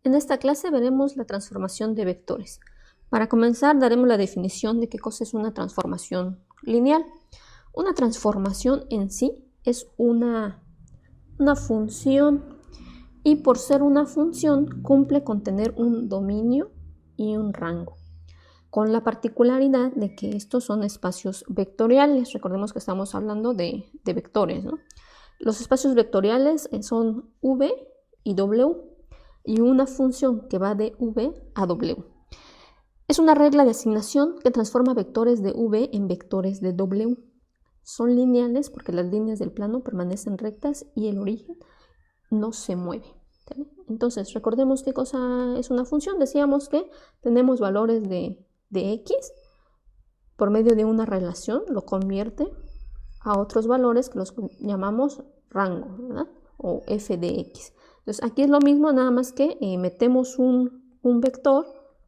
En esta clase veremos la transformación de vectores. Para comenzar, daremos la definición de qué cosa es una transformación lineal. Una transformación en sí es una función y por ser una función cumple con tener un dominio y un rango, con la particularidad de que estos son espacios vectoriales. Recordemos que estamos hablando de vectores, ¿no? Los espacios vectoriales son v y w y una función que va de v a w. Es una regla de asignación que transforma vectores de v en vectores de w. Son lineales porque las líneas del plano permanecen rectas y el origen no se mueve. ¿Sí? Entonces, recordemos qué cosa es una función. Decíamos que tenemos valores de x por medio de una relación, lo convierte a otros valores que los llamamos rango, ¿verdad? O f de x. Entonces, aquí es lo mismo, nada más que metemos un vector,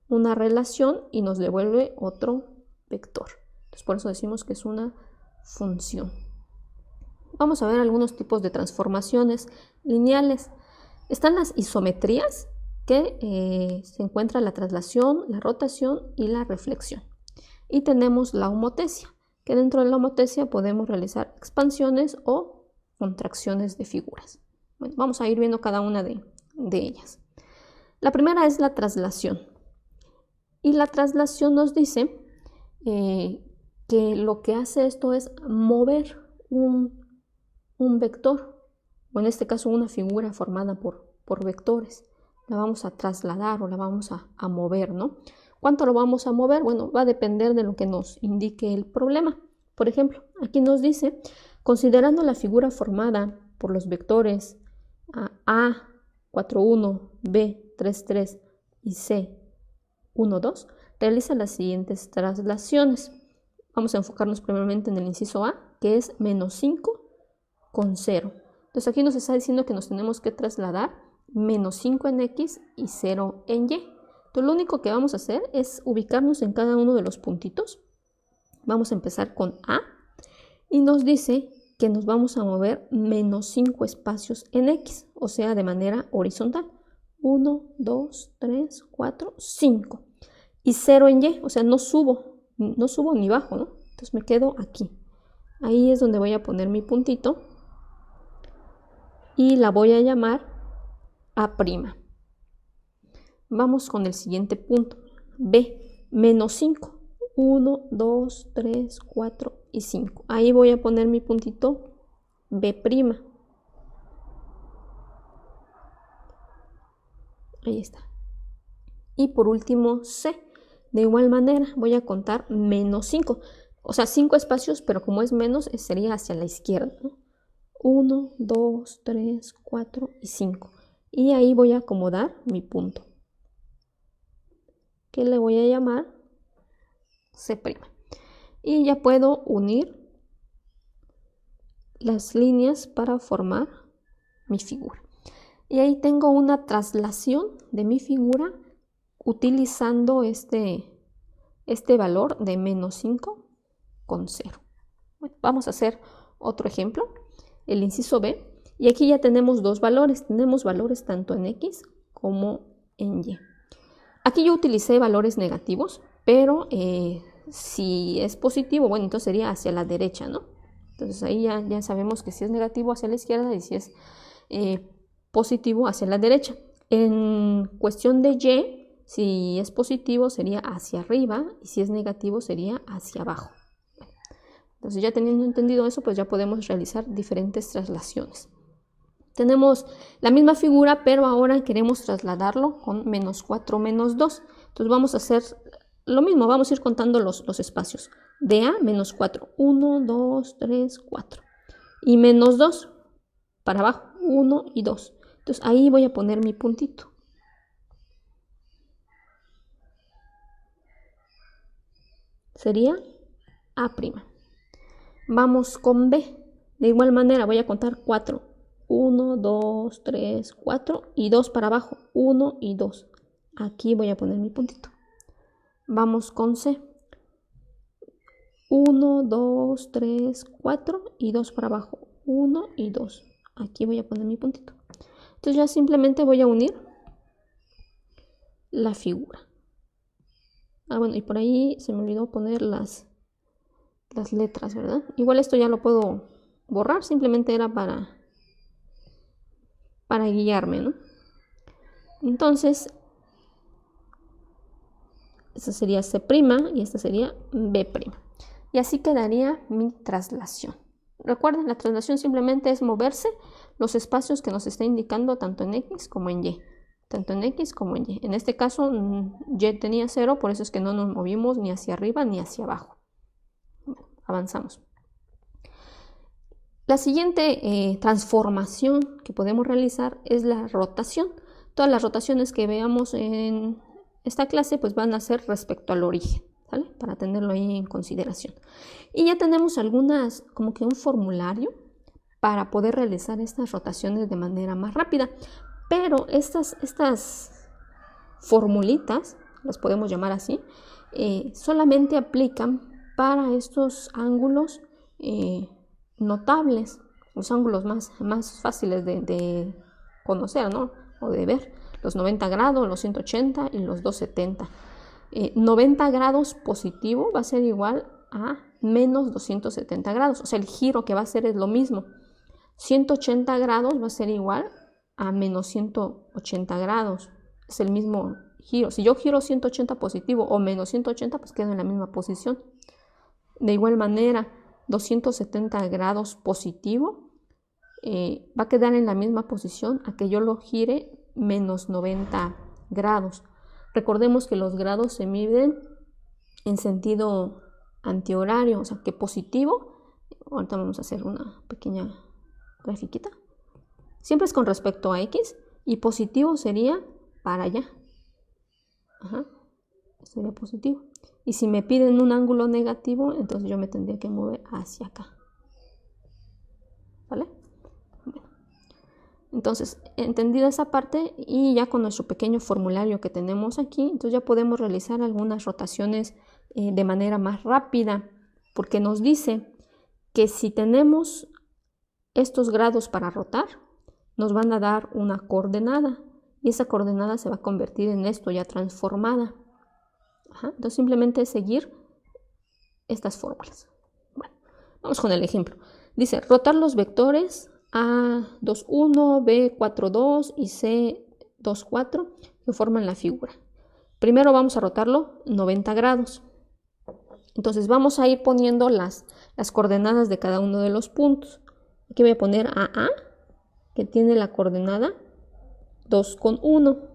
una relación y nos devuelve otro vector. Entonces, por eso decimos que es una función. Vamos a ver algunos tipos de transformaciones lineales. Están las isometrías, que se encuentra la traslación, la rotación y la reflexión. Y tenemos la homotesia, que dentro de la homotesia podemos realizar expansiones o contracciones de figuras. Bueno, vamos a ir viendo cada una de ellas. La primera es la traslación. Y la traslación nos dice que lo que hace esto es mover un vector, o en este caso una figura formada por vectores. La vamos a trasladar o la vamos a mover, ¿no? ¿Cuánto lo vamos a mover? Bueno, va a depender de lo que nos indique el problema. Por ejemplo, aquí nos dice, considerando la figura formada por los vectores A, 4, 1, B, 3, 3 y C, 1, 2, realiza las siguientes traslaciones. Vamos a enfocarnos primeramente en el inciso A, que es menos 5 con 0. Entonces aquí nos está diciendo que nos tenemos que trasladar menos 5 en X y 0 en Y. Entonces lo único que vamos a hacer es ubicarnos en cada uno de los puntitos. Vamos a empezar con A y nos dice que nos vamos a mover menos 5 espacios en X, o sea, de manera horizontal. 1, 2, 3, 4, 5. Y 0 en Y, o sea, no subo ni bajo, ¿no? Entonces me quedo aquí. Ahí es donde voy a poner mi puntito y la voy a llamar A'. Vamos con el siguiente punto, B, menos 5. 1, 2, 3, 4 y 5. Ahí voy a poner mi puntito B'. Ahí está. Y por último C. De igual manera voy a contar menos 5. O sea, 5 espacios, pero como es menos, sería hacia la izquierda, ¿no? 1, 2, 3, 4 y 5. Y ahí voy a acomodar mi punto, que le voy a llamar C'. Y ya puedo unir las líneas para formar mi figura. Y ahí tengo una traslación de mi figura utilizando este valor de menos 5 con 0. Bueno, vamos a hacer otro ejemplo, el inciso B. Y aquí ya tenemos dos valores. Tenemos valores tanto en X como en Y. Aquí yo utilicé valores negativos, pero si es positivo, bueno, entonces sería hacia la derecha, ¿no? Entonces ahí ya sabemos que si es negativo hacia la izquierda y si es positivo hacia la derecha. En cuestión de Y, si es positivo sería hacia arriba y si es negativo sería hacia abajo. Entonces ya teniendo entendido eso, pues ya podemos realizar diferentes traslaciones. Tenemos la misma figura, pero ahora queremos trasladarlo con menos 4, menos 2. Entonces vamos a hacer lo mismo, vamos a ir contando los espacios. De A, menos 4. 1, 2, 3, 4. Y menos 2 para abajo, 1 y 2. Entonces ahí voy a poner mi puntito. Sería A'. Vamos con B. De igual manera voy a contar 4. 1, 2, 3, 4 y 2 para abajo. 1 y 2. Aquí voy a poner mi puntito. Vamos con C. 1, 2, 3, 4 y 2 para abajo. 1 y 2. Aquí voy a poner mi puntito. Entonces ya simplemente voy a unir la figura. Ah, bueno, y por ahí se me olvidó poner las letras, ¿verdad? Igual esto ya lo puedo borrar, simplemente era para guiarme, ¿no? Entonces, esta sería C' y esta sería B'. Y así quedaría mi traslación. Recuerden, la traslación simplemente es moverse los espacios que nos está indicando tanto en X como en Y. Tanto en X como en Y. En este caso, Y tenía 0, por eso es que no nos movimos ni hacia arriba ni hacia abajo. Bueno, avanzamos. La siguiente transformación que podemos realizar es la rotación. Todas las rotaciones que veamos en esta clase pues van a ser respecto al origen, ¿vale? Para tenerlo ahí en consideración. Y ya tenemos algunas, como que un formulario para poder realizar estas rotaciones de manera más rápida. Pero estas formulitas, las podemos llamar así, solamente aplican para estos ángulos notables, los ángulos más fáciles de conocer, ¿no? O de ver, los 90 grados, los 180 y los 270. 90 grados positivo va a ser igual a menos 270 grados, o sea, el giro que va a hacer es lo mismo. 180 grados va a ser igual a menos 180 grados, es el mismo giro. Si yo giro 180 positivo o menos 180, pues quedo en la misma posición. De igual manera, 270 grados positivo va a quedar en la misma posición a que yo lo gire menos 90 grados. Recordemos que los grados se miden en sentido antihorario, o sea que positivo, ahorita vamos a hacer una pequeña grafiquita, siempre es con respecto a X y positivo sería para allá. Ajá, sería positivo. Y si me piden un ángulo negativo, entonces yo me tendría que mover hacia acá. ¿Vale? Bueno. Entonces, entendida esa parte y ya con nuestro pequeño formulario que tenemos aquí, entonces ya podemos realizar algunas rotaciones de manera más rápida, porque nos dice que si tenemos estos grados para rotar, nos van a dar una coordenada y esa coordenada se va a convertir en esto ya transformada. Ajá. Entonces simplemente es seguir estas fórmulas. Bueno, vamos con el ejemplo. Dice, rotar los vectores A21, B42 y C24 que forman la figura. Primero vamos a rotarlo 90 grados. Entonces vamos a ir poniendo las coordenadas de cada uno de los puntos. Aquí voy a poner AA, que tiene la coordenada 2,1.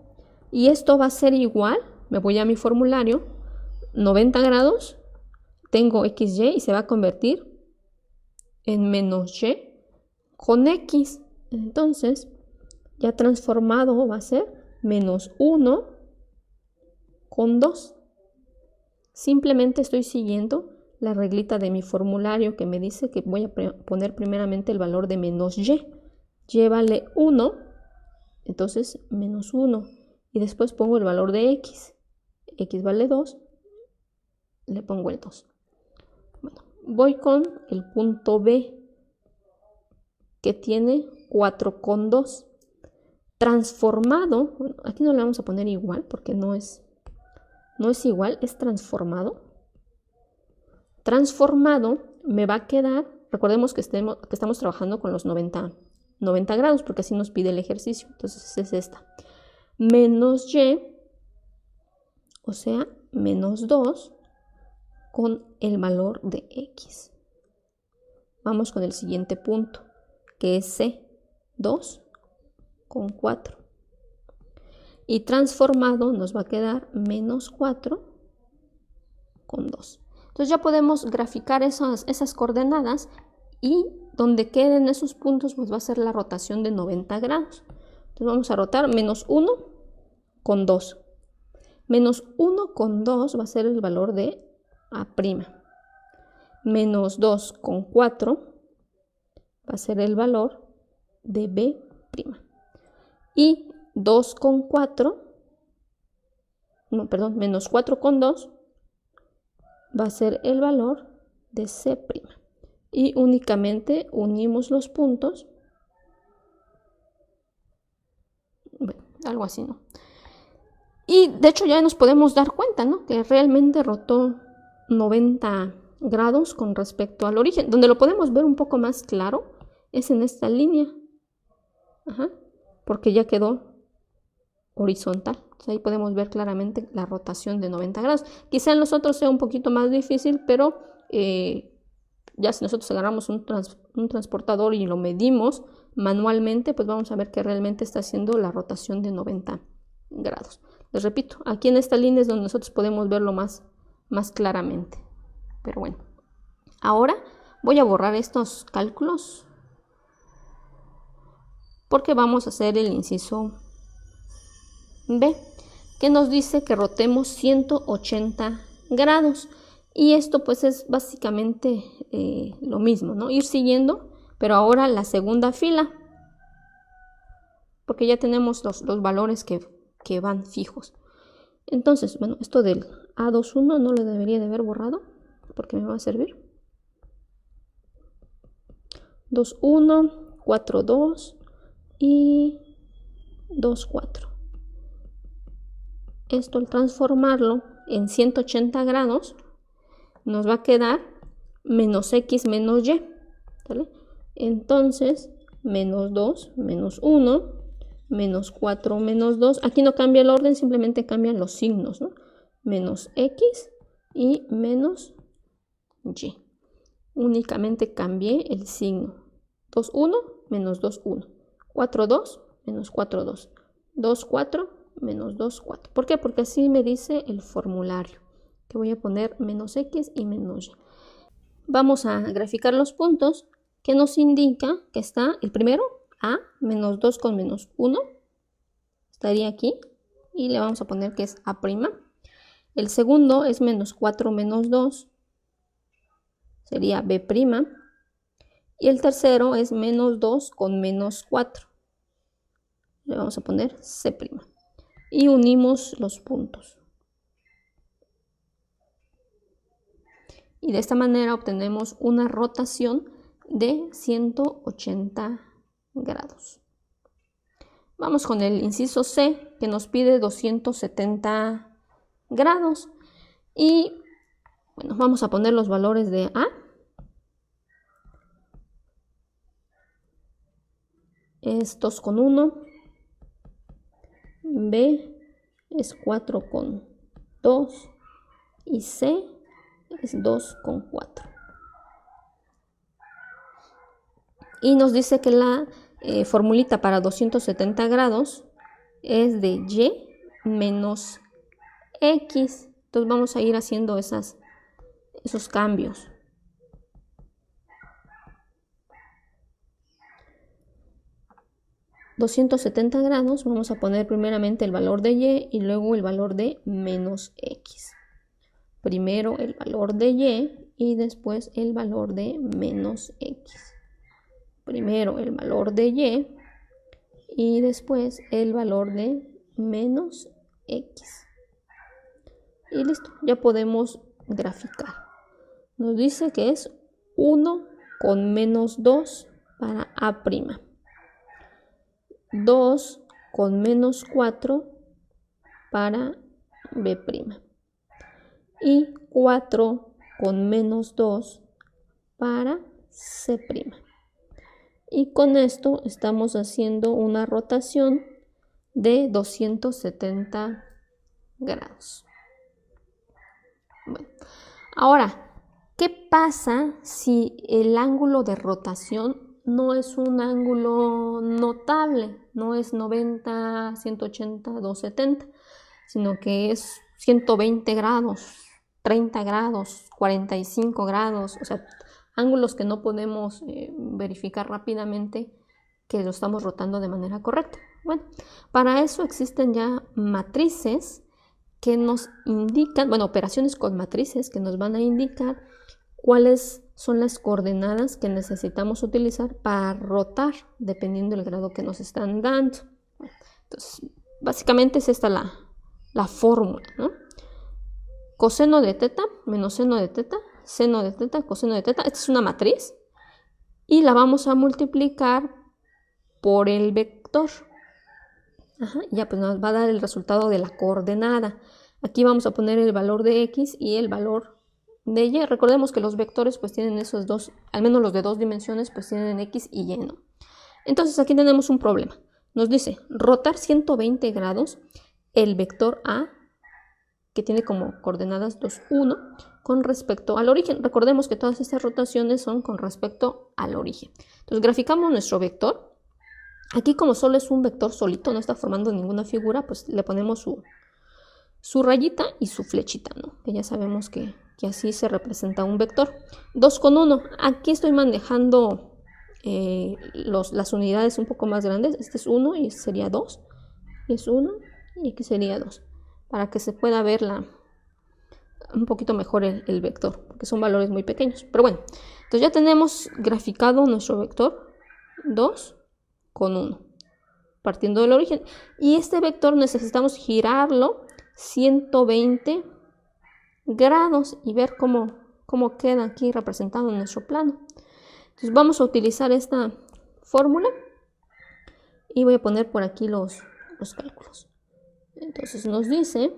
Y esto va a ser igual, me voy a mi formulario, 90 grados, tengo XY y se va a convertir en menos Y con X. Entonces, ya transformado va a ser menos 1 con 2. Simplemente estoy siguiendo la reglita de mi formulario que me dice que voy a poner primeramente el valor de menos Y. Y vale 1, entonces menos 1. Y después pongo el valor de X. X vale 2, le pongo el 2. Bueno, voy con el punto B, que tiene 4,2. Transformado, bueno, aquí no le vamos a poner igual porque no es igual, es transformado. Transformado me va a quedar, recordemos que estamos trabajando con los 90 grados porque así nos pide el ejercicio, entonces es esta. Menos Y, o sea, menos 2 con el valor de X. Vamos con el siguiente punto, que es C, 2 con 4. Y transformado nos va a quedar menos 4 con 2. Entonces ya podemos graficar esas coordenadas y donde queden esos puntos pues va a ser la rotación de 90 grados. Entonces vamos a rotar menos 1 con 2. Menos 1 con 2 va a ser el valor de A'. Menos 2 con 4 va a ser el valor de B'. Y 2 con 4, no, perdón, menos 4 con 2 va a ser el valor de C'. Y únicamente unimos los puntos. Bueno, algo así, ¿no? Y de hecho ya nos podemos dar cuenta, ¿no?, que realmente rotó 90 grados con respecto al origen. Donde lo podemos ver un poco más claro es en esta línea. Porque ya quedó horizontal. Entonces ahí podemos ver claramente la rotación de 90 grados. Quizá en los otros sea un poquito más difícil, pero ya si nosotros agarramos un transportador y lo medimos manualmente, pues vamos a ver que realmente está haciendo la rotación de 90 grados. Les repito, aquí en esta línea es donde nosotros podemos verlo más claramente. Pero bueno, ahora voy a borrar estos cálculos porque vamos a hacer el inciso B, que nos dice que rotemos 180 grados. Y esto pues es básicamente lo mismo, ¿no? Ir siguiendo, pero ahora la segunda fila, porque ya tenemos los valores que van fijos. Entonces, bueno, esto del A21 no lo debería de haber borrado, porque me va a servir. 2,1, 4,2 y 2,4. Esto al transformarlo en 180 grados nos va a quedar menos x menos y, ¿vale? Entonces, menos 2, menos 1, menos 4, menos 2. Aquí no cambia el orden, simplemente cambian los signos, ¿no? Menos x y menos y. Únicamente cambié el signo. 2,1 menos 2,1. 4,2 menos 4,2. 2,4 menos 2,4. ¿Por qué? Porque así me dice el formulario, que voy a poner menos x y menos y. Vamos a graficar los puntos, que nos indica que está el primero, a, menos 2 con menos 1, estaría aquí, y le vamos a poner que es a'. El segundo es menos 4 menos 2, sería b'. Y el tercero es menos 2 con menos 4, le vamos a poner c'. Y unimos los puntos. Y de esta manera obtenemos una rotación de 180 grados. Vamos con el inciso C, que nos pide 270 grados. Y bueno, vamos a poner los valores de A. Es 2,1. B es 4,2. Y C es 2,4. Y nos dice que la formulita para 270 grados es de y menos x. Entonces vamos a ir haciendo esos cambios. $270 grados, vamos a poner primeramente el valor de y luego el valor de menos x. Primero el valor de y después el valor de menos x. Primero el valor de y después el valor de menos x. Y listo, ya podemos graficar. Nos dice que es 1 con menos 2 para A'. 2 con menos 4 para B'. Y 4 con menos 2 para C'. Y con esto estamos haciendo una rotación de 270 grados. Bueno, ahora, ¿qué pasa si el ángulo de rotación no es un ángulo notable? No es 90, 180, 270, sino que es 120 grados, 30 grados, 45 grados, o sea, ángulos que no podemos verificar rápidamente que lo estamos rotando de manera correcta. Bueno, para eso existen ya matrices que nos indican, bueno, operaciones con matrices que nos van a indicar cuáles son las coordenadas que necesitamos utilizar para rotar dependiendo del grado que nos están dando. Entonces, básicamente es esta la fórmula, ¿no? Coseno de teta menos seno de teta, seno de teta, coseno de teta. Esta es una matriz y la vamos a multiplicar por el vector. Ya pues nos va a dar el resultado de la coordenada. Aquí vamos a poner el valor de x y el valor de y. Recordemos que los vectores pues tienen esos dos, al menos los de 2 dimensiones pues tienen x y y, ¿no? Entonces aquí tenemos un problema. Nos dice rotar 120 grados el vector a, que tiene como coordenadas 2, 1, con respecto al origen. Recordemos que todas estas rotaciones son con respecto al origen. Entonces graficamos nuestro vector. Aquí como solo es un vector solito, no está formando ninguna figura, pues le ponemos su rayita y su flechita, ¿no? Que ya sabemos que así se representa un vector. 2 con 1. Aquí estoy manejando las unidades un poco más grandes. Este es 1 y este sería 2. Y es 1 y aquí sería 2. Para que se pueda ver un poquito mejor el vector, porque son valores muy pequeños. Pero bueno, entonces ya tenemos graficado nuestro vector 2 con 1, partiendo del origen. Y este vector necesitamos girarlo 120 grados y ver cómo queda aquí representado en nuestro plano. Entonces vamos a utilizar esta fórmula y voy a poner por aquí los cálculos. Entonces nos dice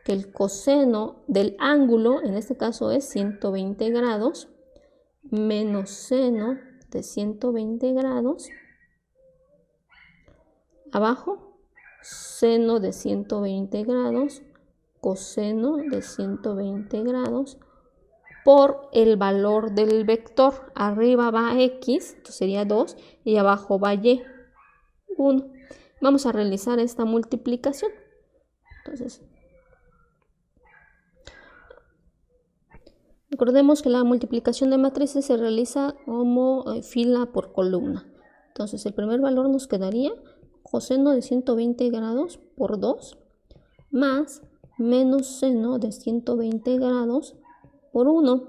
que el coseno del ángulo, en este caso es 120 grados, menos seno de 120 grados, abajo, seno de 120 grados, coseno de 120 grados, por el valor del vector. Arriba va x, entonces sería 2, y abajo va y, 1. Vamos a realizar esta multiplicación. Entonces, recordemos que la multiplicación de matrices se realiza como fila por columna. Entonces, el primer valor nos quedaría coseno de 120 grados por 2 más menos seno de 120 grados por 1.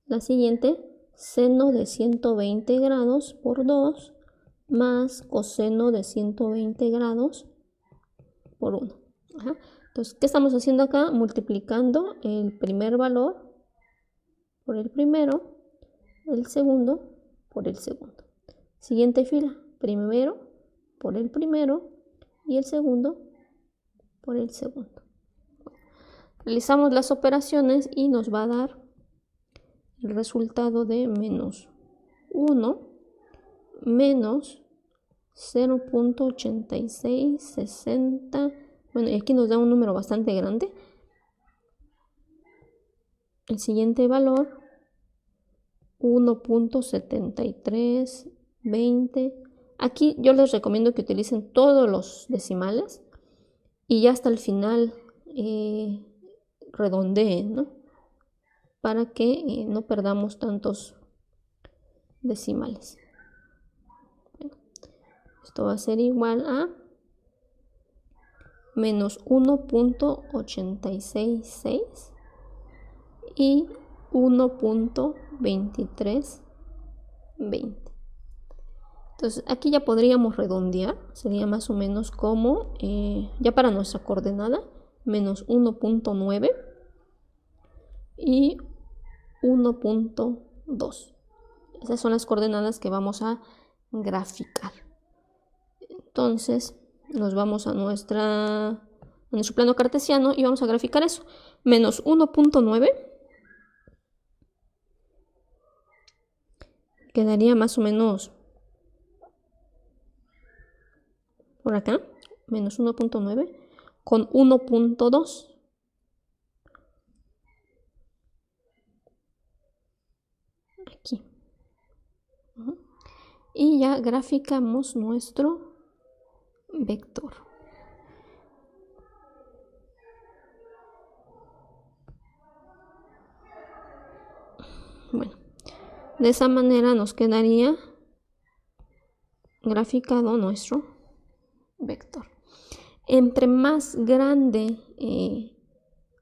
La siguiente, seno de 120 grados por 2 más coseno de 120 grados por 1. Entonces, ¿qué estamos haciendo acá? Multiplicando el primer valor por el primero, el segundo por el segundo. Siguiente fila, primero por el primero y el segundo por el segundo. Realizamos las operaciones y nos va a dar el resultado de menos 1 menos 0.8660. Bueno, y aquí nos da un número bastante grande. El siguiente valor, 1.7320. Aquí yo les recomiendo que utilicen todos los decimales y ya hasta el final redondeen, ¿no? Para que no perdamos tantos decimales. Bueno, esto va a ser igual a menos 1.866 y 1.2320. Entonces aquí ya podríamos redondear, sería más o menos como, ya para nuestra coordenada, menos 1.9 y 1.2. Esas son las coordenadas que vamos a graficar. Entonces nos vamos a nuestro plano cartesiano y vamos a graficar eso. Menos 1.9 quedaría más o menos por acá, menos 1.9 con 1.2. Aquí. Y ya graficamos nuestro vector. Bueno, de esa manera nos quedaría graficado nuestro vector. Entre más grande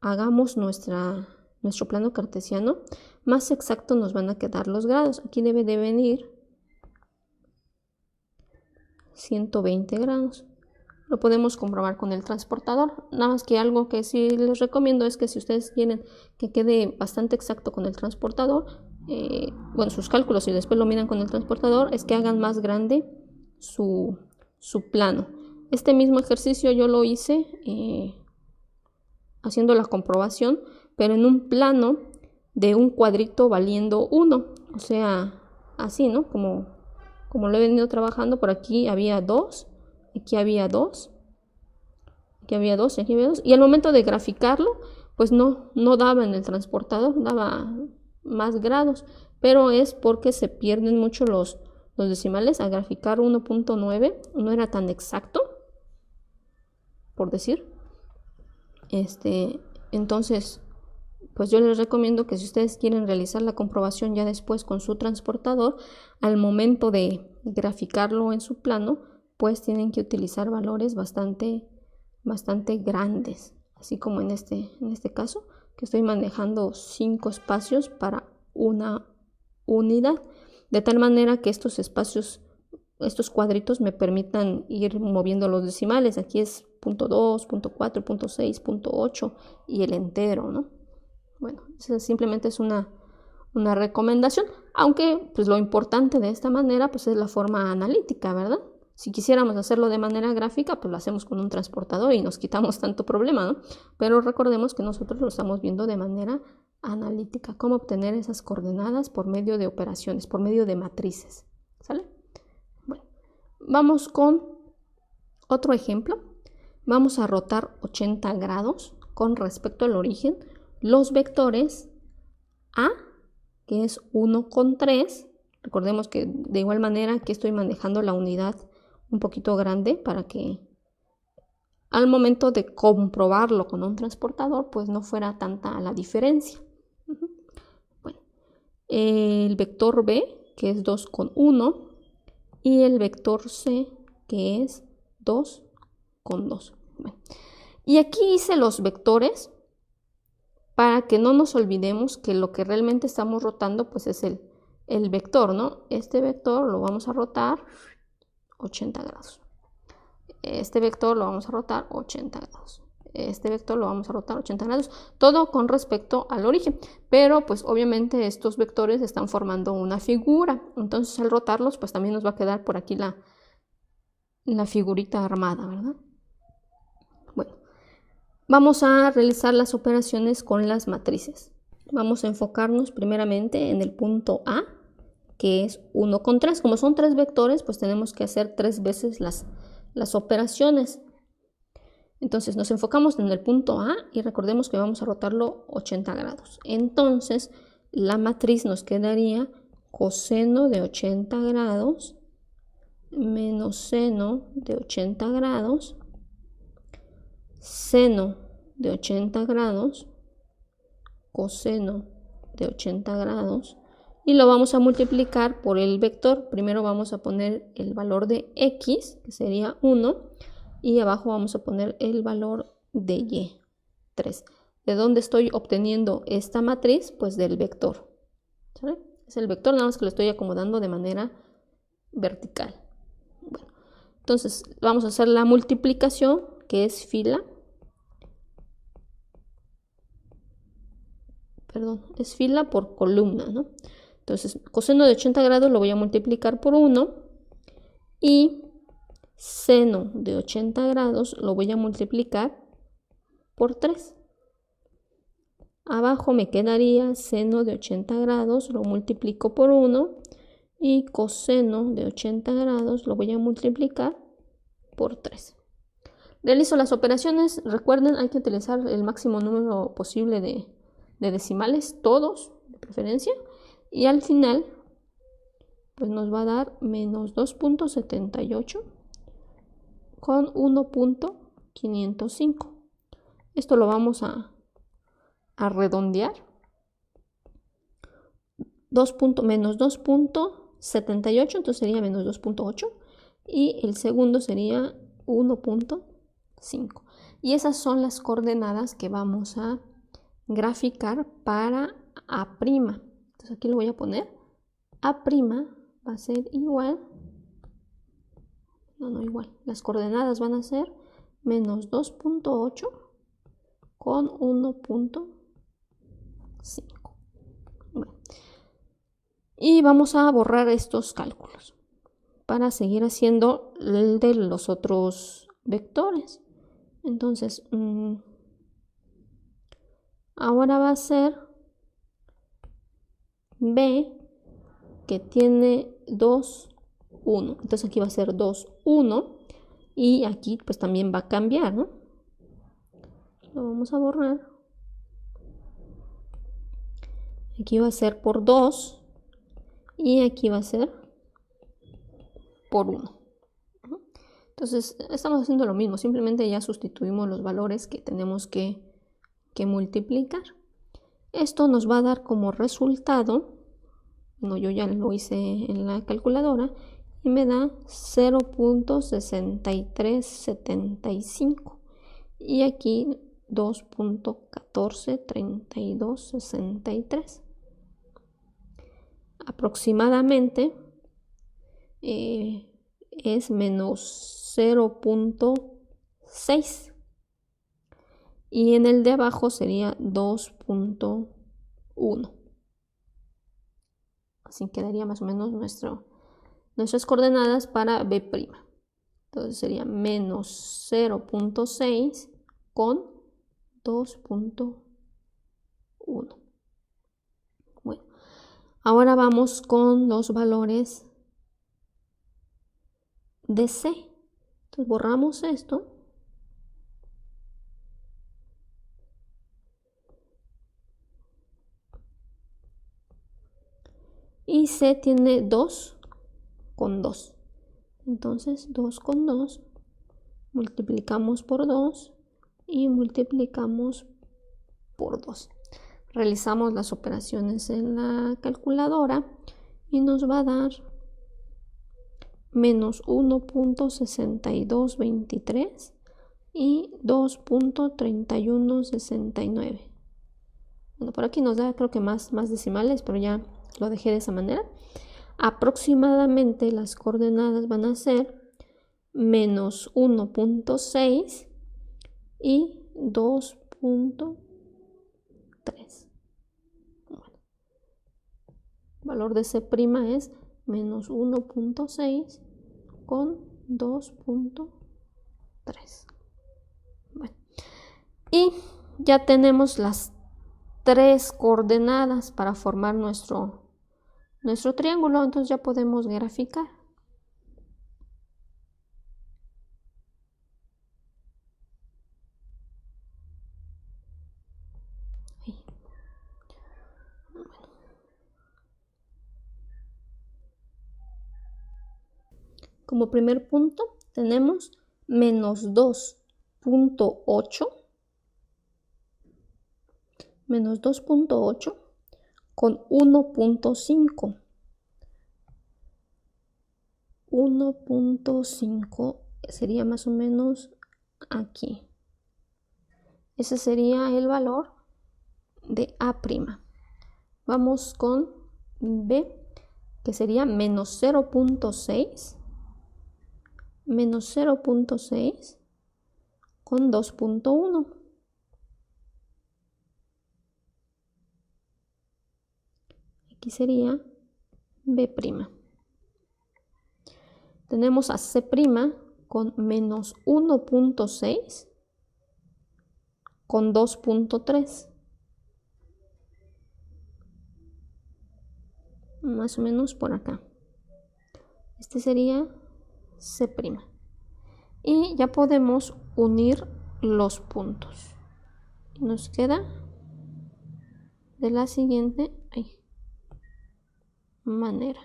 hagamos nuestro plano cartesiano, más exacto nos van a quedar los grados. Aquí debe de venir 120 grados. Lo podemos comprobar con el transportador. Nada más que algo que sí les recomiendo es que si ustedes quieren que quede bastante exacto con el transportador, bueno, sus cálculos y después lo miran con el transportador, es que hagan más grande su plano. Este mismo ejercicio yo lo hice haciendo la comprobación, pero en un plano de un cuadrito valiendo 1. O sea, así, ¿no? Como lo he venido trabajando, por aquí había 2, aquí había 2, aquí había 2, aquí había 2. Y al momento de graficarlo, pues no daba en el transportador, daba más grados, pero es porque se pierden mucho los decimales. A graficar 1.9 no era tan exacto, por decir. Entonces, pues yo les recomiendo que si ustedes quieren realizar la comprobación ya después con su transportador, al momento de graficarlo en su plano, pues tienen que utilizar valores bastante grandes, así como en este caso, que estoy manejando 5 espacios para una unidad, de tal manera que estos espacios, estos cuadritos me permitan ir moviendo los decimales. Aquí es 0.2, 0.4, 0.6, 0.8 y el entero, ¿no? Bueno, eso simplemente es una recomendación, aunque pues lo importante de esta manera pues es la forma analítica, ¿verdad? Si quisiéramos hacerlo de manera gráfica, pues lo hacemos con un transportador y nos quitamos tanto problema, ¿no? Pero recordemos que nosotros lo estamos viendo de manera analítica, cómo obtener esas coordenadas por medio de operaciones, por medio de matrices, ¿sale? Bueno, vamos con otro ejemplo. Vamos a rotar 80 grados con respecto al origen los vectores A, que es 1,3. Recordemos que de igual manera aquí estoy manejando la unidad un poquito grande para que al momento de comprobarlo con un transportador pues no fuera tanta la diferencia. Bueno, el vector B, que es 2,1, y el vector C, que es 2,2. Bueno, y aquí hice los vectores para que no nos olvidemos que lo que realmente estamos rotando pues es el vector, ¿no? Este vector lo vamos a rotar 80 grados. Este vector lo vamos a rotar 80 grados. Este vector lo vamos a rotar 80 grados. Todo con respecto al origen. Pero pues obviamente estos vectores están formando una figura. Entonces al rotarlos pues también nos va a quedar por aquí la figurita armada, ¿verdad? Bueno, vamos a realizar las operaciones con las matrices. Vamos a enfocarnos primeramente en el punto A, que es 1,3. Como son 3 vectores, pues tenemos que hacer 3 veces las operaciones. Entonces nos enfocamos en el punto A y recordemos que vamos a rotarlo 80 grados. Entonces la matriz nos quedaría coseno de 80 grados menos seno de 80 grados, seno de 80 grados, coseno de 80 grados, y lo vamos a multiplicar por el vector. Primero vamos a poner el valor de x, que sería 1, y abajo vamos a poner el valor de y, 3. ¿De dónde estoy obteniendo esta matriz? Pues del vector. ¿Sabe? Es el vector, nada más que lo estoy acomodando de manera vertical. Bueno, entonces vamos a hacer la multiplicación, que es fila. Perdón, es fila por columna, ¿no? Entonces, coseno de 80 grados lo voy a multiplicar por 1 y seno de 80 grados lo voy a multiplicar por 3. Abajo me quedaría seno de 80 grados, lo multiplico por 1 y coseno de 80 grados lo voy a multiplicar por 3. Realizo las operaciones. Recuerden, hay que utilizar el máximo número posible de decimales, todos de preferencia, y al final pues nos va a dar menos 2.78 con 1.505. Esto lo vamos a redondear. Menos 2.78, entonces sería menos 2.8, y el segundo sería 1.5. Y esas son las coordenadas que vamos a graficar para A'. Entonces aquí lo voy a poner. A' va a ser igual. No igual. Las coordenadas van a ser menos 2.8 con 1.5. Bueno. Y vamos a borrar estos cálculos para seguir haciendo el de los otros vectores. Entonces, ahora va a ser B, que tiene 2, 1. Entonces aquí va a ser 2, 1. Y aquí pues también va a cambiar, ¿no? Lo vamos a borrar. Aquí va a ser por 2. Y aquí va a ser por 1. Entonces estamos haciendo lo mismo. Simplemente ya sustituimos los valores que tenemos que multiplicar. Esto nos va a dar como resultado, no, yo ya lo hice en la calculadora, y me da 0.6375 y aquí 2.143263. Aproximadamente es menos 0.6. Y en el de abajo sería 2.1. Así quedaría más o menos nuestras coordenadas para B'. Entonces sería menos 0.6 con 2.1. Bueno, ahora vamos con los valores de C. Entonces borramos esto. Y C tiene 2 con 2. Entonces 2 con 2 multiplicamos por 2 y multiplicamos por 2. Realizamos las operaciones en la calculadora y nos va a dar menos 1.6223 y 2.3169. Bueno, por aquí nos da creo que más decimales, pero ya lo dejé de esa manera. Aproximadamente las coordenadas van a ser menos 1.6 y 2.3. Bueno, el valor de C' es menos 1.6 con 2.3. Bueno, y ya tenemos las 3 coordenadas para formar nuestro triángulo. Entonces ya podemos graficar. Bueno. Como primer punto tenemos menos 2.8 con 1.5. 1.5 sería más o menos aquí. Ese sería el valor de A'. Vamos con B, que sería menos 0.6. Menos 0.6 con 2.1. Aquí sería B'. Tenemos a C' con menos 1.6 con 2.3. Más o menos por acá. Este sería C'. Y ya podemos unir los puntos. Nos queda de la siguiente manera.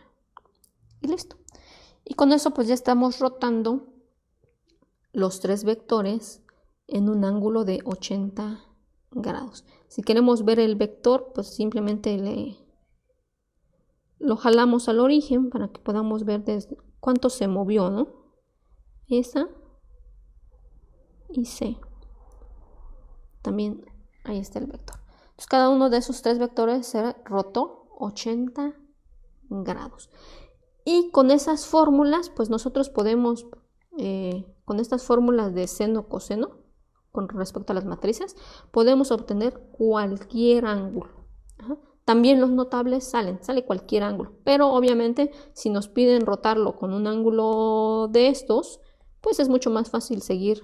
Y listo. Y con eso pues ya estamos rotando los 3 vectores en un ángulo de 80 grados. Si queremos ver el vector, pues simplemente lo jalamos al origen para que podamos ver desde cuánto se movió, ¿no? Esa y C. También ahí está el vector. Entonces cada uno de esos 3 vectores se rotó 80 grados. Y con esas fórmulas, pues nosotros podemos, con estas fórmulas de seno, coseno, con respecto a las matrices, podemos obtener cualquier ángulo. También los notables sale cualquier ángulo. Pero obviamente si nos piden rotarlo con un ángulo de estos, pues es mucho más fácil seguir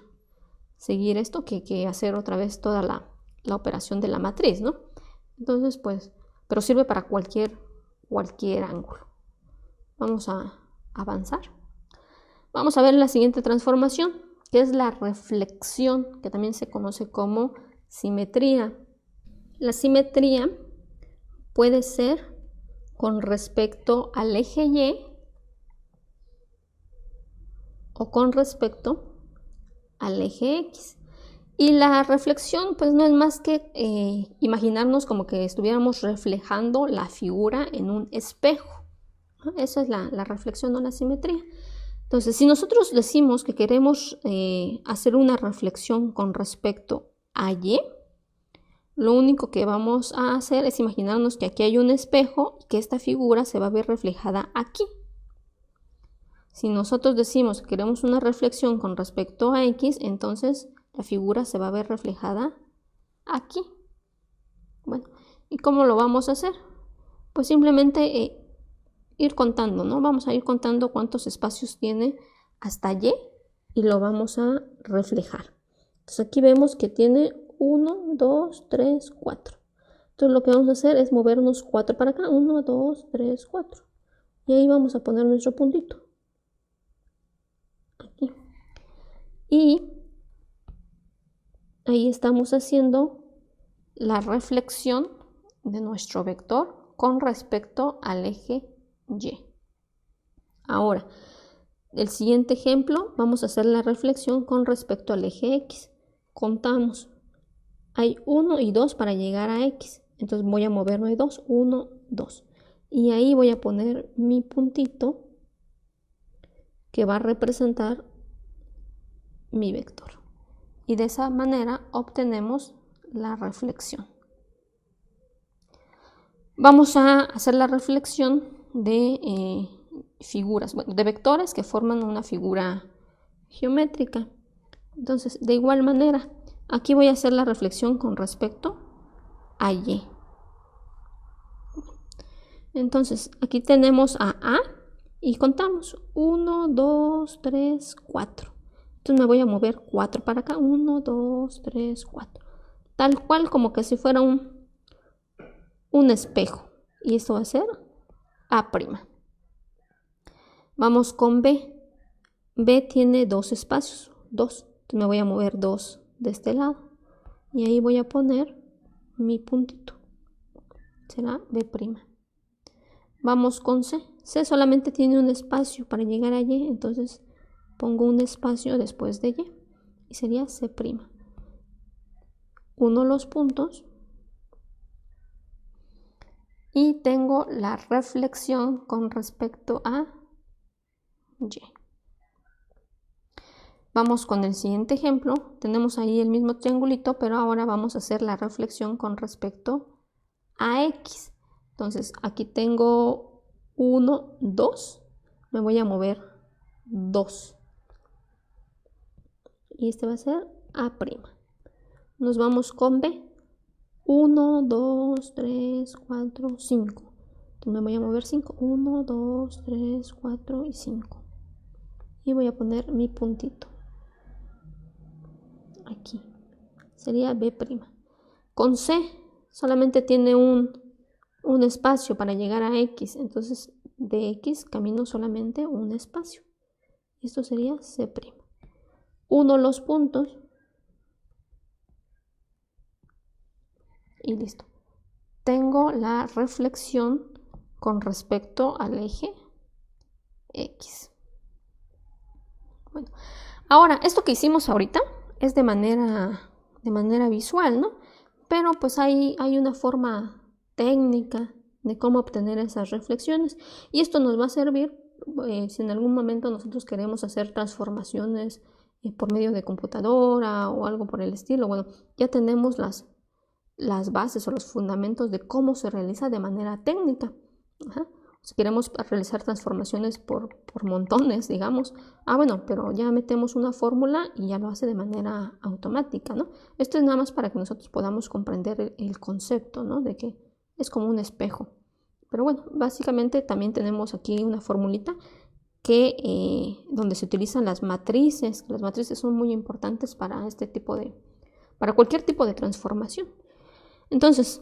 esto que hacer otra vez toda la operación de la matriz, ¿no? Entonces, pues, pero sirve para cualquier ángulo. Vamos a avanzar. Vamos a ver la siguiente transformación, que es la reflexión, que también se conoce como simetría. La simetría puede ser con respecto al eje Y o con respecto al eje X. Y la reflexión pues no es más que imaginarnos como que estuviéramos reflejando la figura en un espejo, ¿no? Esa es la reflexión o la simetría. Entonces, si nosotros decimos que queremos hacer una reflexión con respecto a Y, lo único que vamos a hacer es imaginarnos que aquí hay un espejo y que esta figura se va a ver reflejada aquí. Si nosotros decimos que queremos una reflexión con respecto a X, entonces la figura se va a ver reflejada aquí. Bueno, ¿y cómo lo vamos a hacer? Pues simplemente ir contando, ¿no? Vamos a ir contando cuántos espacios tiene hasta Y y lo vamos a reflejar. Entonces aquí vemos que tiene 1, 2, 3, 4. Entonces lo que vamos a hacer es movernos 4 para acá. 1, 2, 3, 4. Y ahí vamos a poner nuestro puntito. Aquí. Y ahí estamos haciendo la reflexión de nuestro vector con respecto al eje Y. Ahora, el siguiente ejemplo, vamos a hacer la reflexión con respecto al eje X. Contamos. Hay 1 y 2 para llegar a X. Entonces voy a moverme 2, 1, 2. Y ahí voy a poner mi puntito que va a representar mi vector. Y de esa manera obtenemos la reflexión. Vamos a hacer la reflexión de figuras, bueno, de vectores que forman una figura geométrica. Entonces, de igual manera, aquí voy a hacer la reflexión con respecto a Y. Entonces, aquí tenemos a y contamos 1, 2, 3, 4. Entonces me voy a mover 4 para acá, 1, 2, 3, 4. Tal cual como que si fuera un espejo. Y esto va a ser A'. Vamos con B. B tiene 2 espacios, 2. Entonces me voy a mover 2 de este lado. Y ahí voy a poner mi puntito. Será B'. Vamos con C. C solamente tiene un espacio para llegar a Y, entonces pongo un espacio después de Y. Y sería C'. Uno los puntos. Y tengo la reflexión con respecto a Y. Vamos con el siguiente ejemplo. Tenemos ahí el mismo triangulito, pero ahora vamos a hacer la reflexión con respecto a X. Entonces, aquí tengo 1, 2. Me voy a mover 2. Y este va a ser A'. Nos vamos con B. 1, 2, 3, 4, 5. Entonces me voy a mover 5. 1, 2, 3, 4 y 5. Y voy a poner mi puntito. Aquí. Sería B'. Con C solamente tiene un espacio para llegar a X. Entonces de X camino solamente un espacio. Esto sería C'. Uno los puntos. Y listo. Tengo la reflexión con respecto al eje X. Bueno, ahora, esto que hicimos ahorita es de manera visual, ¿no? Pero pues hay una forma técnica de cómo obtener esas reflexiones. Y esto nos va a servir si en algún momento nosotros queremos hacer transformaciones por medio de computadora o algo por el estilo. Bueno, ya tenemos las bases o los fundamentos de cómo se realiza de manera técnica. Ajá. Si queremos realizar transformaciones por montones, digamos, bueno, pero ya metemos una fórmula y ya lo hace de manera automática, ¿no? Esto es nada más para que nosotros podamos comprender el concepto, ¿no? De que es como un espejo. Pero bueno, básicamente también tenemos aquí una formulita donde se utilizan las matrices. Las matrices son muy importantes para para cualquier tipo de transformación. Entonces,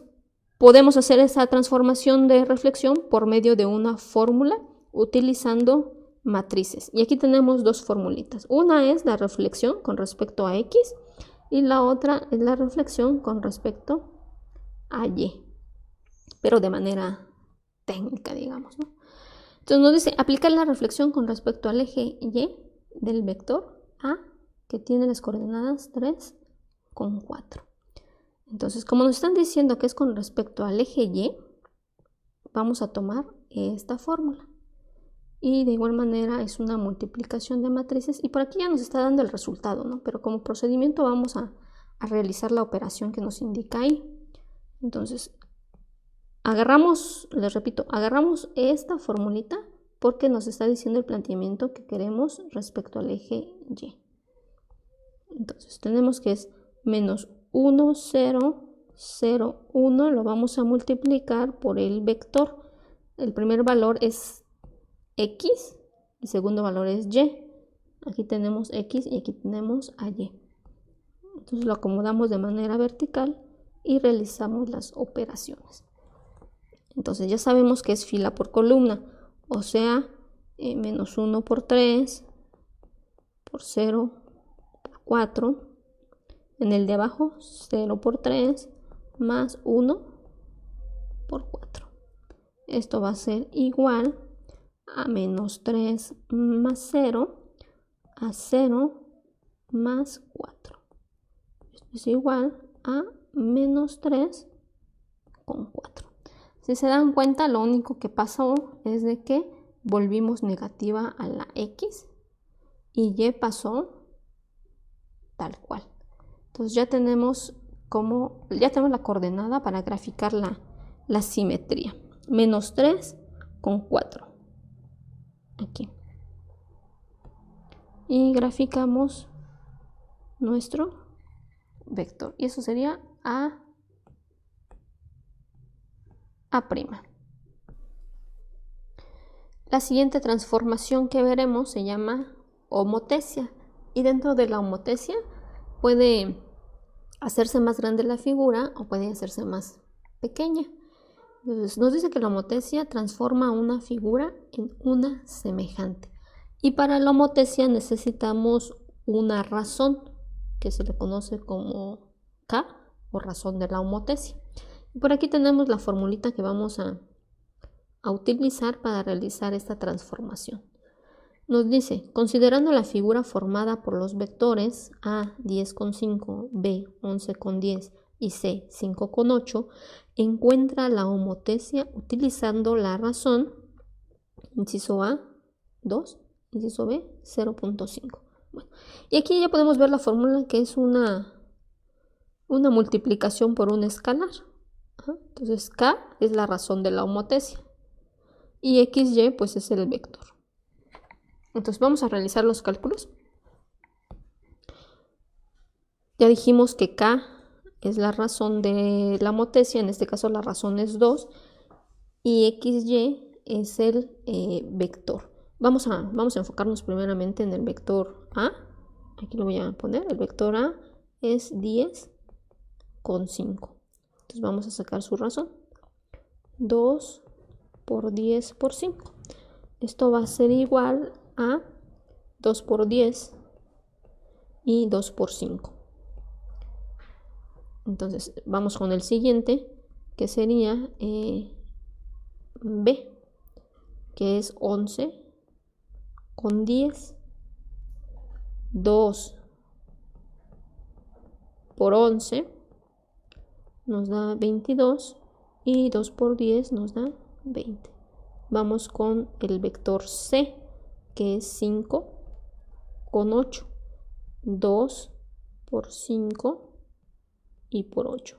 podemos hacer esa transformación de reflexión por medio de una fórmula utilizando matrices. Y aquí tenemos dos formulitas. Una es la reflexión con respecto a X y la otra es la reflexión con respecto a Y, pero de manera técnica, digamos, ¿no? Entonces nos dice aplicar la reflexión con respecto al eje Y del vector A, que tiene las coordenadas 3, 4. Entonces, como nos están diciendo que es con respecto al eje Y, vamos a tomar esta fórmula. Y de igual manera es una multiplicación de matrices. Y por aquí ya nos está dando el resultado, ¿no? Pero como procedimiento vamos a realizar la operación que nos indica ahí. Entonces, les repito, agarramos esta formulita porque nos está diciendo el planteamiento que queremos respecto al eje Y. Entonces, tenemos que es menos 1, 0, 0, 1, lo vamos a multiplicar por el vector. El primer valor es X, el segundo valor es Y. Aquí tenemos X y aquí tenemos a Y. Entonces lo acomodamos de manera vertical y realizamos las operaciones. Entonces ya sabemos que es fila por columna, o sea, menos 1 por 3, por 0, por 4. En el de abajo, 0 por 3, más 1 por 4. Esto va a ser igual a menos 3 más 0, a 0 más 4. Esto es igual a menos 3 con 4. Si se dan cuenta, lo único que pasó es de que volvimos negativa a la X y Y pasó tal cual. Entonces ya tenemos la coordenada para graficar la simetría. Menos 3 con 4. Aquí. Y graficamos nuestro vector. Y eso sería A'. La siguiente transformación que veremos se llama homotesia. Y dentro de la homotesia puede hacerse más grande la figura o puede hacerse más pequeña. Entonces, nos dice que la homotesia transforma una figura en una semejante. Y para la homotesia necesitamos una razón que se le conoce como K o razón de la homotesia. Y por aquí tenemos la formulita que vamos a utilizar para realizar esta transformación. Nos dice, considerando la figura formada por los vectores A 10,5, B 11,10 y C 5,8, encuentra la homotesia utilizando la razón, inciso A 2, inciso B 0,5. Bueno, y aquí ya podemos ver la fórmula que es una multiplicación por un escalar. Entonces K es la razón de la homotesia y XY pues es el vector. Entonces vamos a realizar los cálculos. Ya dijimos que K es la razón de la homotesia, en este caso la razón es 2 y XY es el vector. Vamos a enfocarnos primeramente en el vector A. Aquí lo voy a poner. El vector A es 10,5. Entonces vamos a sacar su razón. 2 por 10 por 5. Esto va a ser igual a 2 por 10 y 2 por 5. Entonces vamos con el siguiente, que sería B, que es 11 con 10. 2 por 11 nos da 22 y 2 por 10 nos da 20. Vamos con el vector C, que es 5 con 8. 2 por 5 y por 8.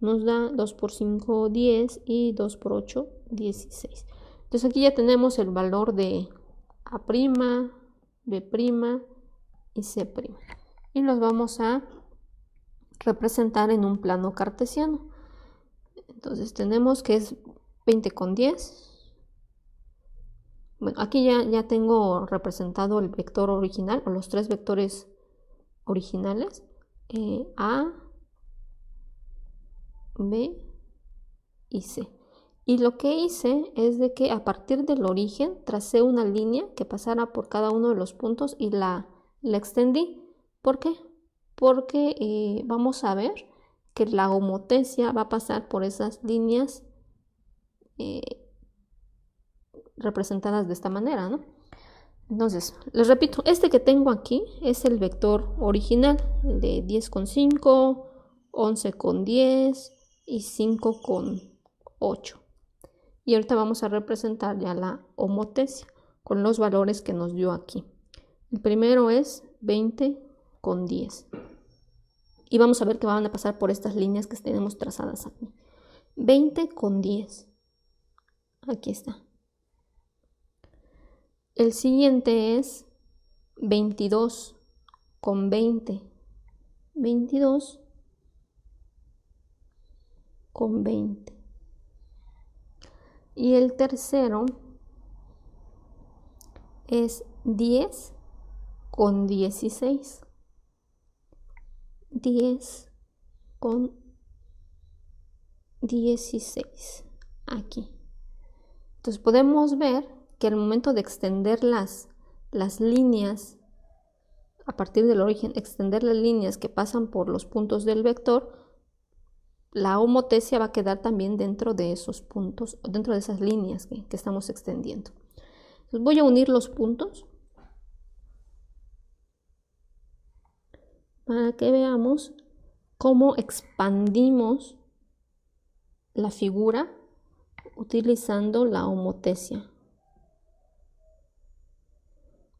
Nos da 2 por 5, 10 y 2 por 8, 16. Entonces aquí ya tenemos el valor de A', B' y C'. Y los vamos a representar en un plano cartesiano. Entonces tenemos que es 20 con 10, Bueno, aquí ya tengo representado el vector original o los tres vectores originales, A, B y C. Y lo que hice es de que a partir del origen tracé una línea que pasara por cada uno de los puntos y la extendí. ¿Por qué? Porque vamos a ver que la homotecia va a pasar por esas líneas representadas de esta manera, ¿no? Entonces, les repito, este que tengo aquí es el vector original, el de 10,5, 11,10 y 5,8. Y ahorita vamos a representar ya la homotecia con los valores que nos dio aquí. El primero es 20,10. Y vamos a ver que van a pasar por estas líneas que tenemos trazadas aquí. 20,10. Aquí está. El siguiente es 22,20. 22,20. Y el tercero es 10,16. 10,16. Aquí. Entonces podemos ver que al momento de extender las líneas, a partir del origen, extender las líneas que pasan por los puntos del vector, la homotecia va a quedar también dentro de esos puntos, dentro de esas líneas que estamos extendiendo. Entonces voy a unir los puntos para que veamos cómo expandimos la figura utilizando la homotecia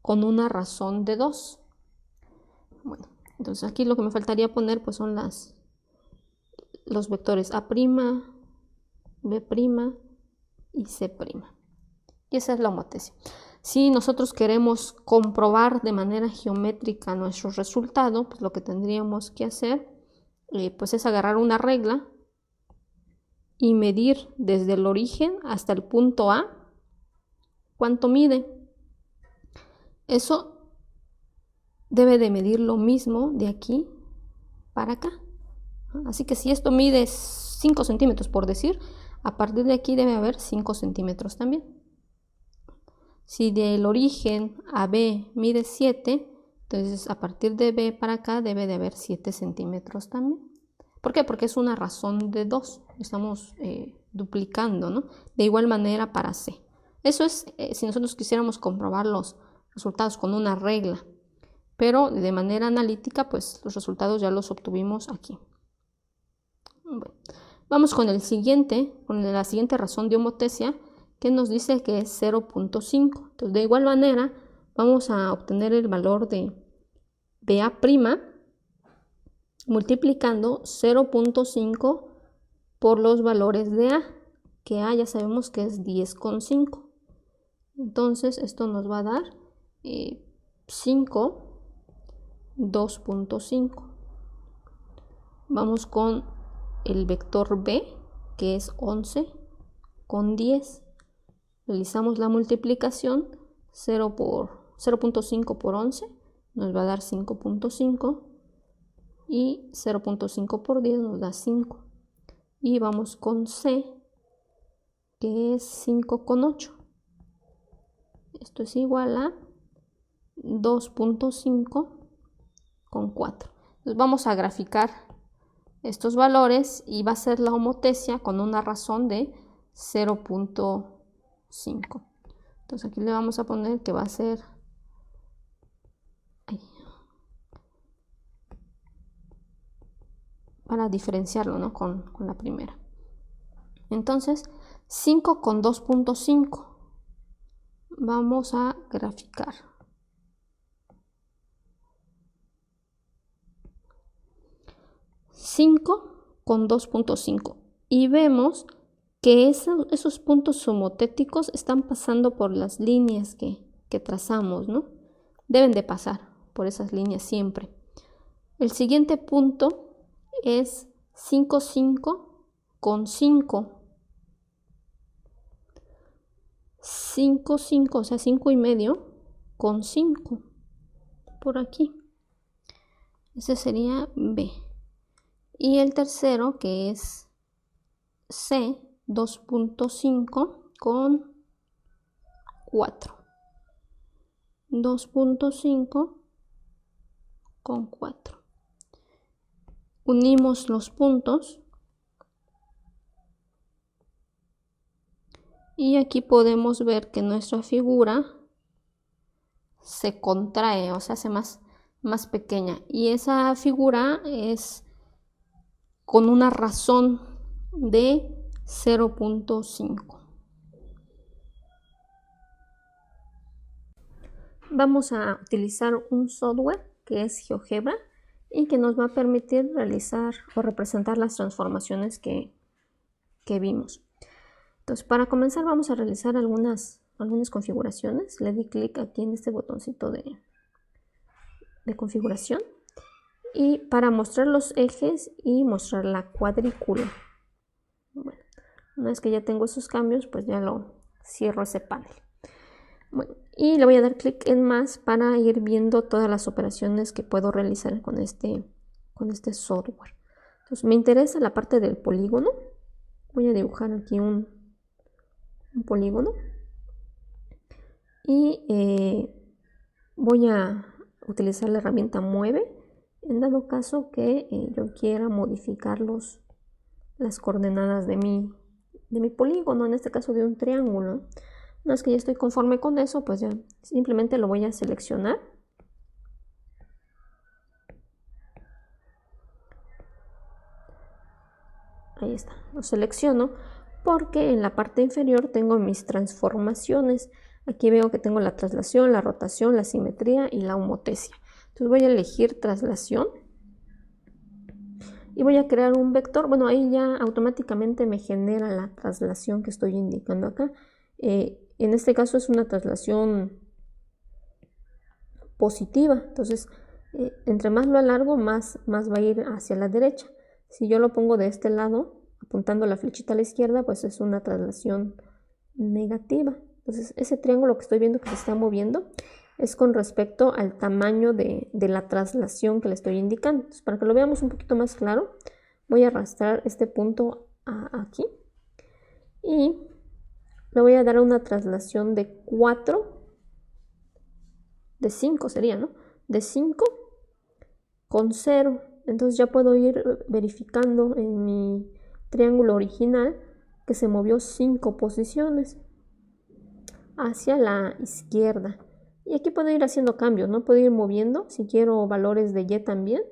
con una razón de 2. Bueno, entonces aquí lo que me faltaría poner pues son los vectores A', B' y C'. Y esa es la homotecia. Si nosotros queremos comprobar de manera geométrica nuestro resultado, pues lo que tendríamos que hacer pues es agarrar una regla y medir desde el origen hasta el punto A cuánto mide. Eso debe de medir lo mismo de aquí para acá. Así que si esto mide 5 centímetros por decir, a partir de aquí debe haber 5 centímetros también. Si del origen a B mide 7, entonces a partir de B para acá debe de haber 7 centímetros también. ¿Por qué? Porque es una razón de 2. Estamos duplicando, ¿no? De igual manera para C. Eso es si nosotros quisiéramos comprobar los resultados con una regla. Pero de manera analítica, pues los resultados ya los obtuvimos aquí. Bueno, vamos con la siguiente razón de homotecia, que nos dice que es 0,5. Entonces, de igual manera, vamos a obtener el valor de BA' multiplicando 0,5 por los valores de A, que A ya sabemos que es 10,5. Entonces, esto nos va a dar 5, 2,5. Vamos con el vector B, que es 11,10. Realizamos la multiplicación, 0,5 por 11 nos va a dar 5,5 y 0,5 por 10 nos da 5. Y vamos con C, que es 5,8. Esto es igual a 2,5 con 4. Entonces vamos a graficar estos valores y va a ser la homotecia con una razón de 0,5. Entonces aquí le vamos a poner que va a ser para diferenciarlo, ¿no? con la primera. Entonces 5 con 2,5 vamos a graficar. 5 con 2,5 y vemos que esos puntos homotéticos están pasando por las líneas que trazamos, ¿no? Deben de pasar por esas líneas siempre. El siguiente punto es 5,5 con 5. 5, 5, o sea, 5,5 con 5 por aquí. Ese sería B. Y el tercero, que es C, 2.5 con 4. 2.5 con 4. Unimos los puntos. Y aquí podemos ver que nuestra figura se contrae, o sea, se hace más pequeña. Y esa figura es con una razón de 0.5. Vamos a utilizar un software que es GeoGebra y que nos va a permitir realizar o representar las transformaciones que vimos. Entonces, para comenzar vamos a realizar algunas configuraciones. Le di clic aquí en este botoncito de configuración y para mostrar los ejes y mostrar la cuadrícula. Bueno, una vez que ya tengo esos cambios, pues ya lo cierro ese panel. Bueno, y le voy a dar clic en más para ir viendo todas las operaciones que puedo realizar con este software. Entonces me interesa la parte del polígono. Voy a dibujar aquí un polígono y voy a utilizar la herramienta mueve en dado caso que yo quiera modificar las coordenadas de mi polígono, en este caso de un triángulo. Una vez que ya estoy conforme con eso, pues ya simplemente lo voy a seleccionar. Ahí está, lo selecciono porque en la parte inferior tengo mis transformaciones. Aquí veo que tengo la traslación, la rotación, la simetría y la homotesia. Entonces voy a elegir traslación y voy a crear un vector. Bueno, ahí ya automáticamente me genera la traslación que estoy indicando acá. En este caso es una traslación positiva, entonces entre más lo alargo, más va a ir hacia la derecha. Si yo lo pongo de este lado, apuntando la flechita a la izquierda, pues es una traslación negativa. Entonces ese triángulo que estoy viendo que se está moviendo es con respecto al tamaño de la traslación que le estoy indicando. Entonces, para que lo veamos un poquito más claro, voy a arrastrar este punto aquí y le voy a dar una traslación de 4, de 5 sería, ¿no? De 5 con 0. Entonces ya puedo ir verificando en mi triángulo original que se movió 5 posiciones hacia la izquierda. Y aquí puedo ir haciendo cambios, ¿no? Puedo ir moviendo si quiero valores de y también.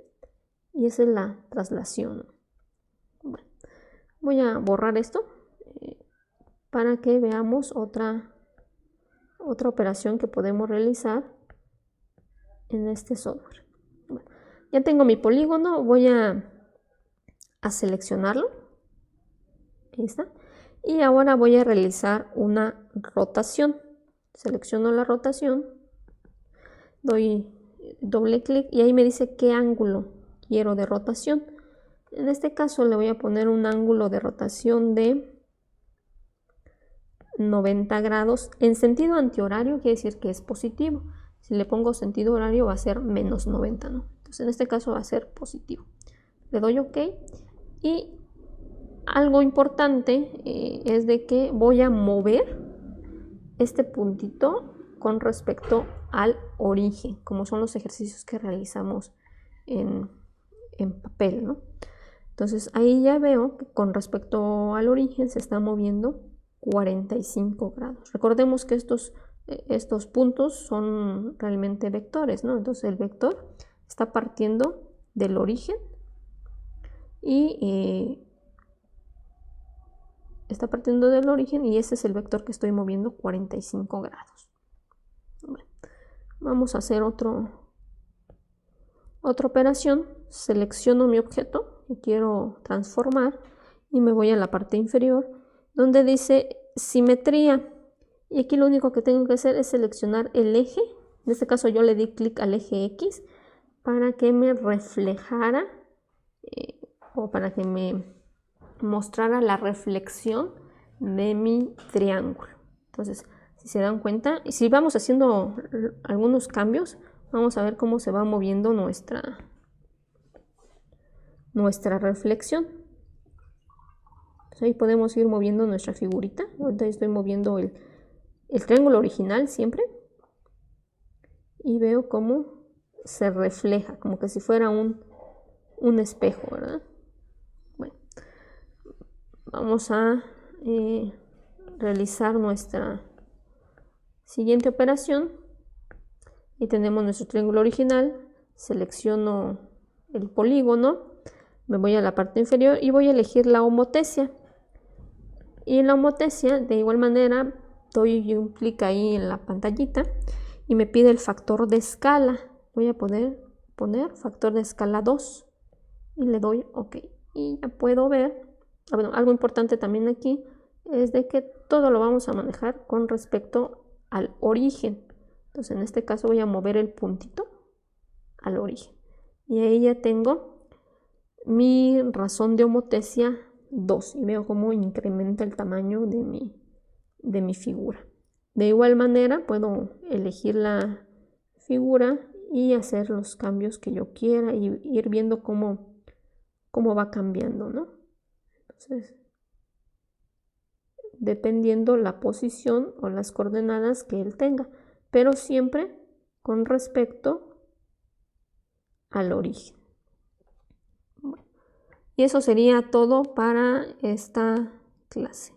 Y esa es la traslación. Bueno, voy a borrar esto para que veamos otra operación que podemos realizar en este software. Bueno, ya tengo mi polígono, voy a seleccionarlo. Ahí está. Y ahora voy a realizar una rotación. Selecciono la rotación, doy doble clic y ahí me dice qué ángulo quiero de rotación. En este caso le voy a poner un ángulo de rotación de 90 grados. En sentido antihorario quiere decir que es positivo. Si le pongo sentido horario va a ser menos 90, ¿no? Entonces en este caso va a ser positivo. Le doy OK y algo importante es de que voy a mover este puntito con respecto al origen, como son los ejercicios que realizamos en papel, ¿no? Entonces ahí ya veo que con respecto al origen se está moviendo 45 grados. Recordemos que estos puntos son realmente vectores, ¿no? Entonces el vector está partiendo del origen y está partiendo del origen y ese es el vector que estoy moviendo 45 grados. Bueno, vamos a hacer otra operación. Selecciono mi objeto que quiero transformar y me voy a la parte inferior donde dice simetría y aquí lo único que tengo que hacer es seleccionar el eje. En este caso yo le di clic al eje X para que me reflejara o para que me mostrara la reflexión de mi triángulo. Entonces Si se dan cuenta, y si vamos haciendo algunos cambios, vamos a ver cómo se va moviendo nuestra reflexión. Pues ahí podemos ir moviendo nuestra figurita. Ahorita estoy moviendo el triángulo original siempre. Y veo cómo se refleja, como que si fuera un espejo, ¿verdad? Bueno, vamos a realizar nuestra siguiente operación. Y tenemos nuestro triángulo original. Selecciono el polígono, me voy a la parte inferior y voy a elegir la homotesia. Y en la homotesia, de igual manera, doy un clic ahí en la pantallita y me pide el factor de escala. Voy a poder poner factor de escala 2 y le doy OK. Y ya puedo ver, bueno, algo importante también aquí es de que todo lo vamos a manejar con respecto al origen. Entonces en este caso voy a mover el puntito al origen. Y ahí ya tengo mi razón de homotesia 2 y veo cómo incrementa el tamaño de mi figura. De igual manera puedo elegir la figura y hacer los cambios que yo quiera y ir viendo cómo va cambiando, ¿no? Entonces, dependiendo la posición o las coordenadas que él tenga, pero siempre con respecto al origen. Bueno, y eso sería todo para esta clase.